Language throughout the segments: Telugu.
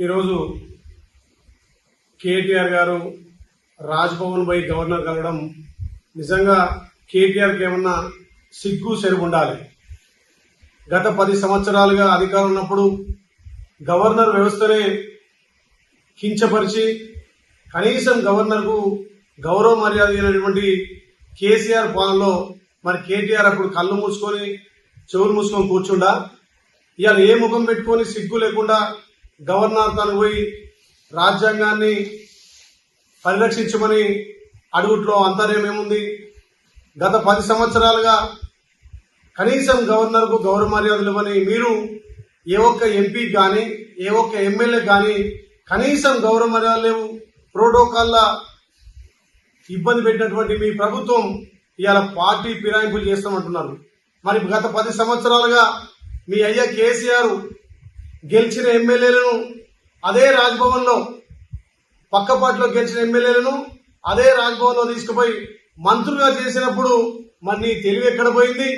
ఈరోజు కేటీఆర్ గారు రాజ్భవన్ పోయి గవర్నర్ కలవడం నిజంగా కేటీఆర్కి ఏమన్నా సిగ్గు సెరుగు ఉండాలి. గత 10 సంవత్సరాలుగా అధికారం ఉన్నప్పుడు గవర్నర్ వ్యవస్థనే కించపరిచి కనీసం గవర్నర్కు గౌరవ మర్యాద అయినటువంటి కేసీఆర్ పాలనలో మరి కేటీఆర్ అప్పుడు కళ్ళు మూసుకొని చెవులు మూసుకొని కూర్చుండా. ఇవాళ ఏ ముఖం పెట్టుకొని సిగ్గు లేకుండా గవర్నర్ తను పోయి రాజ్యాంగాన్ని పరిరక్షించమని అడుగుట్లో అంతర్యమేముంది? గత 10 సంవత్సరాలుగా కనీసం గవర్నర్కు గౌరవ మర్యాదలు ఇవ్వని మీరు ఏ ఒక్క ఎంపీ కానీ ఏ ఒక్క ఎమ్మెల్యే కానీ కనీసం గౌరవ మర్యాదలు లేవు. ప్రోటోకాల్ల ఇబ్బంది పెట్టినటువంటి మీ ప్రభుత్వం ఇవాళ పార్టీ ఫిరాయింపులు చేస్తామంటున్నారు. మరి గత 10 సంవత్సరాలుగా మీ అయ్య కేసీఆర్ గెలిచిన ఎమ్మెల్యేలను అదే రాజ్భవన్లో పక్కపాట్లో గెలిచిన ఎమ్మెల్యేలను అదే రాజ్భవన్లో తీసుకుపోయి మంత్రులుగా చేసినప్పుడు మరి నీ తెలివి ఎక్కడ పోయింది?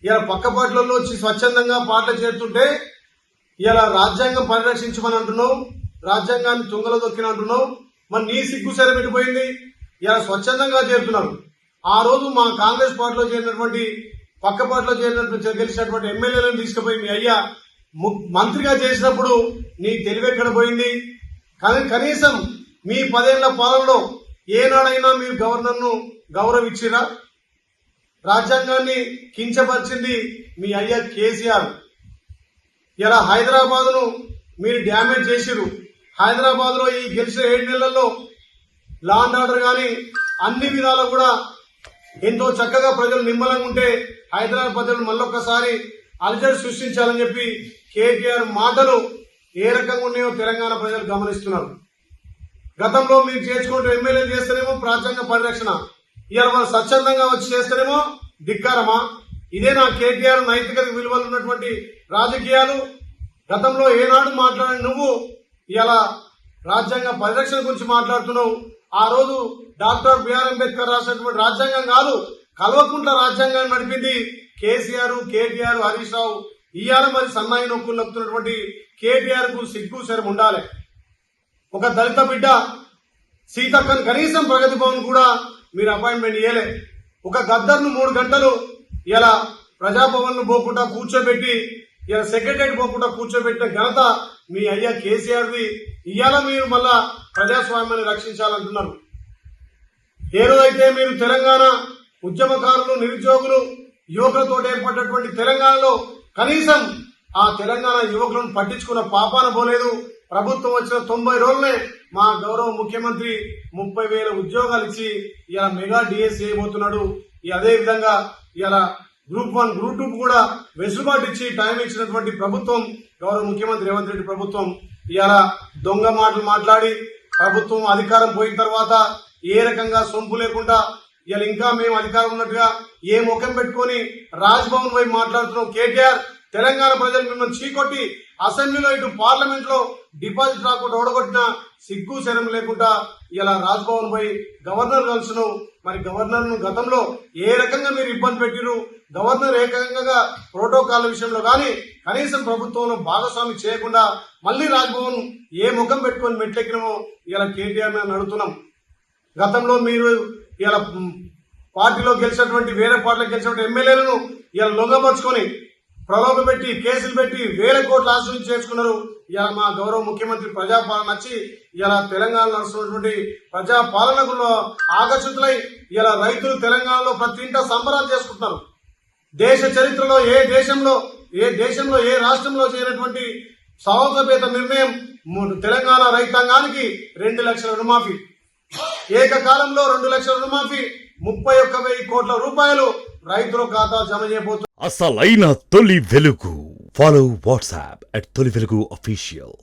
ఇలా పక్కపాట్లలో వచ్చి స్వచ్ఛందంగా పాటలు చేరుతుంటే ఇలా రాజ్యాంగం పరిరక్షించమని అంటున్నావు, రాజ్యాంగాన్ని తుంగలో దొక్కిన అంటున్నావు. మరి నీ సిగ్గు సరే పెట్టిపోయింది. ఇలా స్వచ్ఛందంగా చేరుతున్నారు. ఆ రోజు మా కాంగ్రెస్ పార్టీలో చేరినటువంటి పక్కపాట్లో గెలిచినటువంటి ఎమ్మెల్యేలను తీసుకుపోయి మీ అయ్యా మంత్రిగా చేసినప్పుడు నీ తెలివి ఎక్కడ పోయింది? కనీసం మీ 10 ఏళ్ల పాలనలో ఏనాడైనా మీరు గవర్నర్ను గౌరవించిరా? రాజ్యాంగాన్ని కించపరిచింది మీ అయ్యా కేసీఆర్. ఇలా హైదరాబాద్ను మీరు డ్యామేజ్ చేసిరు. హైదరాబాద్లో ఈ గెలిచిన 7 నెలల్లో లా అండ్ ఆర్డర్ కానీ అన్ని విధాలు కూడా ఎంతో చక్కగా ప్రజలు నిమ్మలంగా ఉంటే హైదరాబాద్ ప్రజలు మళ్ళొక్కసారి అలజడి సృష్టించాలని చెప్పి కేటీఆర్ మాటలు ఏ రకంగా ఉన్నాయో తెలంగాణ ప్రజలు గమనిస్తున్నారు. గతంలో మీరు చేసుకుంటూ ఎమ్మెల్యే చేస్తేనేమో రాజ్యాంగ పరిరక్షణ, ఇవాళ మనం స్వచ్ఛందంగా వచ్చి చేస్తేనేమో ధిక్కారమా? ఇదే నా కేటీఆర్ నైతిక విలువలు ఉన్నటువంటి రాజకీయాలు. గతంలో ఏనాడు మాట్లాడిన నువ్వు ఇవాళ రాజ్యాంగ పరిరక్షణ గురించి మాట్లాడుతున్నావు. ఆ రోజు డాక్టర్ బిఆర్ అంబేద్కర్ రాసినటువంటి రాజ్యాంగం కాదు, కల్వకుంట్ల రాజ్యాంగాన్ని నడిపింది కేటీఆర్, హరీష్ రావు. ఇవాళ మరి సన్నాయి నొక్కులు నొక్కుతున్నటువంటి కేటీఆర్ కు సిగ్గు శరం ఉండాలి. ఒక దళిత బిడ్డ సీతక్కను కనీసం ప్రగతి భవన్ కూడా మీరు అపాయింట్మెంట్ ఇవ్వలే. ఒక గద్దర్ను 3 గంటలు ఇలా ప్రజాభవన్ ను పోకుండా కూర్చోబెట్టి ఇలా సెక్రటరీ పోకుండా కూర్చోబెట్టిన ఘనత మీ అయ్యా కేసీఆర్ది. ఇవాళ మీరు మళ్ళా ప్రజాస్వామ్యాన్ని రక్షించాలంటున్నారు. ఏ రోజైతే మీరు తెలంగాణ ఉద్యమకారులు, నిరుద్యోగులు, యువకులతో ఏర్పడినటువంటి తెలంగాణలో కనీసం ఆ తెలంగాణ యువకులను పట్టించుకున్న పాపాన పోలేదు. ప్రభుత్వం వచ్చిన 90 రోజులనే మా గౌరవ ముఖ్యమంత్రి 30,000 ఉద్యోగాలు ఇచ్చి ఇలా మెగా డిఎస్ చేయబోతున్నాడు. అదే విధంగా ఇలా గ్రూప్ 1, గ్రూప్ 2 కూడా వెసులుబాటు ఇచ్చి టైం ఇచ్చినటువంటి ప్రభుత్వం గౌరవ ముఖ్యమంత్రి రేవంత్ రెడ్డి ప్రభుత్వం. ఇలా దొంగ మాటలు మాట్లాడి ప్రభుత్వం అధికారం పోయిన తర్వాత ఏ రకంగా సొంపు లేకుండా ఇలా ఇంకా మేము అధికారం ఉన్నట్టుగా ఏ ముఖం పెట్టుకుని రాజ్భవన్ పోయి మాట్లాడుతున్నాం. కేటీఆర్, తెలంగాణ ప్రజలు మిమ్మల్ని చీకొట్టి అసెంబ్లీలో ఇటు పార్లమెంట్ లో డిపాజిట్ రాకుండా ఓడగొట్టిన సిగ్గు శరం లేకుండా ఇలా రాజ్భవన్ పోయి గవర్నర్ కలుసును. మరి గవర్నర్ ను గతంలో ఏ రకంగా మీరు ఇబ్బంది పెట్టిరు? గవర్నర్ ఏకంగా ప్రోటోకాల్ విషయంలో కానీ కనీసం ప్రభుత్వంలో భాగస్వామి చేయకుండా మళ్లీ రాజ్భవన్ ఏ ముఖం పెట్టుకుని మెట్లెక్కినమో ఇలా కేటీఆర్ మీద నడుతున్నాం. గతంలో మీరు ఇలా పార్టీలో గెలిచినటువంటి వేరే పార్టీలో గెలిచినటువంటి ఎమ్మెల్యేలను ఇలా లొంగపరుచుకొని ప్రలోభ పెట్టి కేసులు పెట్టి వేల కోట్ల ఆశలు చేసుకున్నారు. ఇలా మా గౌరవ ముఖ్యమంత్రి ప్రజాపాలన వచ్చి ఇలా తెలంగాణ నడుస్తున్నటువంటి ప్రజాపాలనలో ఆకర్షితులై ఇలా రైతులు తెలంగాణలో ప్రతి ఇంట సంబరాలు చేసుకుంటున్నారు. దేశ చరిత్రలో ఏ దేశంలో ఏ రాష్ట్రంలో చేయనటువంటి సాహసోపేత నిర్ణయం తెలంగాణ రైతాంగానికి 2 లక్షల రుణమాఫీ. ఏకకాలంలో 2 లక్షల రుణమాఫీ, 31,000 కోట్ల రూపాయలు రైతుల ఖాతా జమ చేయబోతున్నారు. అసలైన తొలి వెలుగు. ఫాలో వాట్సాప్ @తొలి వెలుగు అఫీషియల్.